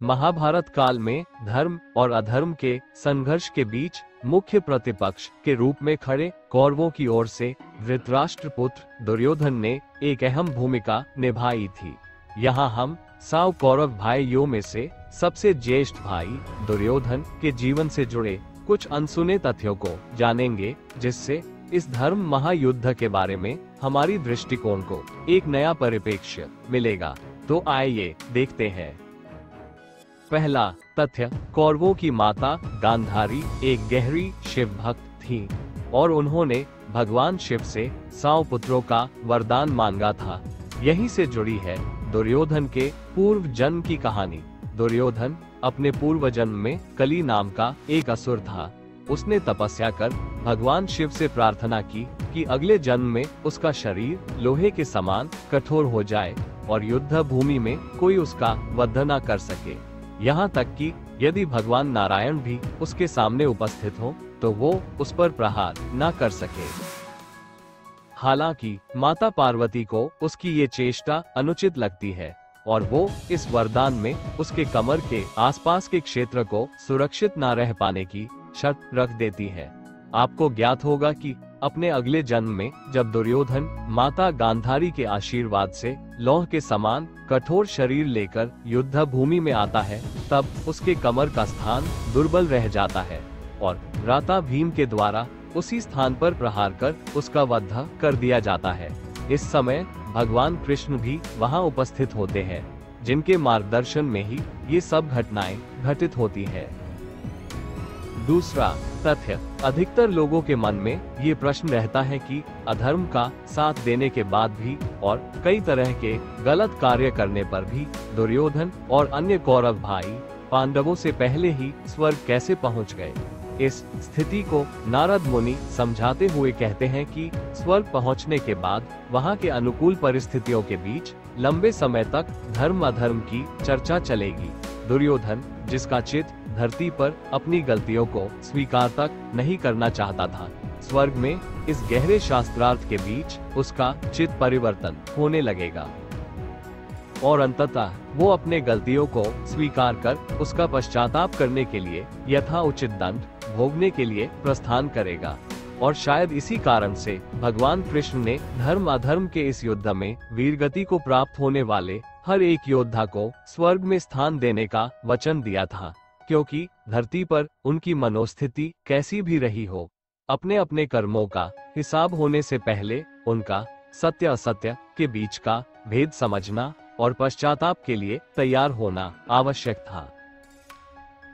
महाभारत काल में धर्म और अधर्म के संघर्ष के बीच मुख्य प्रतिपक्ष के रूप में खड़े कौरवों की ओर से धृतराष्ट्र पुत्र दुर्योधन ने एक अहम भूमिका निभाई थी। यहाँ हम 100 कौरव भाइयों में से सबसे ज्येष्ठ भाई दुर्योधन के जीवन से जुड़े कुछ अनसुने तथ्यों को जानेंगे, जिससे इस धर्म महायुद्ध के बारे में हमारी दृष्टिकोण को एक नया परिप्रेक्ष्य मिलेगा। तो आइए देखते हैं। पहला तथ्य, कौरवों की माता गांधारी एक गहरी शिव भक्त थी और उन्होंने भगवान शिव से 100 पुत्रों का वरदान मांगा था। यहीं से जुड़ी है दुर्योधन के पूर्व जन्म की कहानी। दुर्योधन अपने पूर्व जन्म में कली नाम का एक असुर था। उसने तपस्या कर भगवान शिव से प्रार्थना की कि अगले जन्म में उसका शरीर लोहे के समान कठोर हो जाए और युद्ध भूमि में कोई उसका वध न कर सके। यहाँ तक कि यदि भगवान नारायण भी उसके सामने उपस्थित हो तो वो उस पर प्रहार न कर सके। हालांकि माता पार्वती को उसकी ये चेष्टा अनुचित लगती है और वो इस वरदान में उसके कमर के आसपास के क्षेत्र को सुरक्षित न रह पाने की शर्त रख देती है। आपको ज्ञात होगा कि अपने अगले जन्म में जब दुर्योधन माता गांधारी के आशीर्वाद से लौह के समान कठोर शरीर लेकर युद्ध भूमि में आता है, तब उसके कमर का स्थान दुर्बल रह जाता है और भ्राता भीम के द्वारा उसी स्थान पर प्रहार कर उसका वध कर दिया जाता है। इस समय भगवान कृष्ण भी वहां उपस्थित होते हैं, जिनके मार्गदर्शन में ही ये सब घटनाएं घटित होती है। दूसरा तथ्य, अधिकतर लोगों के मन में ये प्रश्न रहता है कि अधर्म का साथ देने के बाद भी और कई तरह के गलत कार्य करने पर भी दुर्योधन और अन्य कौरव भाई पांडवों से पहले ही स्वर्ग कैसे पहुंच गए। इस स्थिति को नारद मुनि समझाते हुए कहते हैं कि स्वर्ग पहुंचने के बाद वहां के अनुकूल परिस्थितियों के बीच लंबे समय तक धर्म अधर्म की चर्चा चलेगी। दुर्योधन, जिसका चित्त धरती पर अपनी गलतियों को स्वीकार तक नहीं करना चाहता था, स्वर्ग में इस गहरे शास्त्रार्थ के बीच उसका चित्त परिवर्तन होने लगेगा और अंततः वो अपने गलतियों को स्वीकार कर उसका पश्चाताप करने के लिए यथा उचित दंड भोगने के लिए प्रस्थान करेगा। और शायद इसी कारण से भगवान कृष्ण ने धर्म अधर्म के इस युद्ध में वीरगति को प्राप्त होने वाले हर एक योद्धा को स्वर्ग में स्थान देने का वचन दिया था, क्योंकि धरती पर उनकी मनोस्थिति कैसी भी रही हो, अपने अपने कर्मों का हिसाब होने से पहले उनका सत्य असत्य के बीच का भेद समझना और पश्चाताप के लिए तैयार होना आवश्यक था।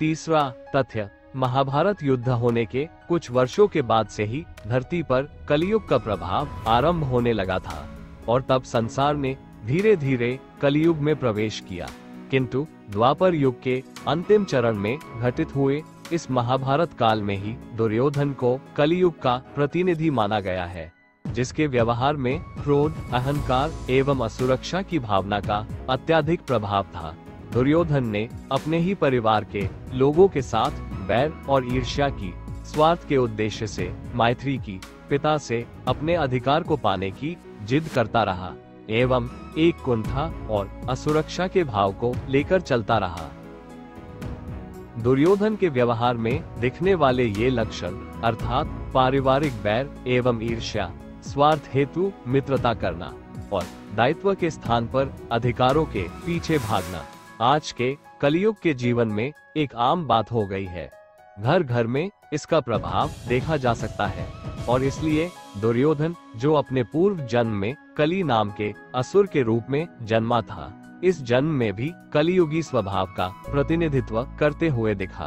तीसरा तथ्य, महाभारत युद्ध होने के कुछ वर्षों के बाद से ही धरती पर कलियुग का प्रभाव आरंभ होने लगा था और तब संसार ने धीरे धीरे कलियुग में प्रवेश किया। किंतु द्वापर युग के अंतिम चरण में घटित हुए इस महाभारत काल में ही दुर्योधन को कलियुग का प्रतिनिधि माना गया है, जिसके व्यवहार में क्रोध, अहंकार एवं असुरक्षा की भावना का अत्यधिक प्रभाव था। दुर्योधन ने अपने ही परिवार के लोगों के साथ बैर और ईर्ष्या की, स्वार्थ के उद्देश्य से मैत्री की, पिता से अपने अधिकार को पाने की जिद करता रहा एवं एक कुंठा और असुरक्षा के भाव को लेकर चलता रहा। दुर्योधन के व्यवहार में दिखने वाले ये लक्षण अर्थात पारिवारिक बैर एवं ईर्ष्या, स्वार्थ हेतु मित्रता करना और दायित्व के स्थान पर अधिकारों के पीछे भागना आज के कलियुग के जीवन में एक आम बात हो गई है। घर घर में इसका प्रभाव देखा जा सकता है और इसलिए दुर्योधन, जो अपने पूर्व जन्म में कली नाम के असुर के रूप में जन्मा था, इस जन्म में भी कलियुगी स्वभाव का प्रतिनिधित्व करते हुए दिखा।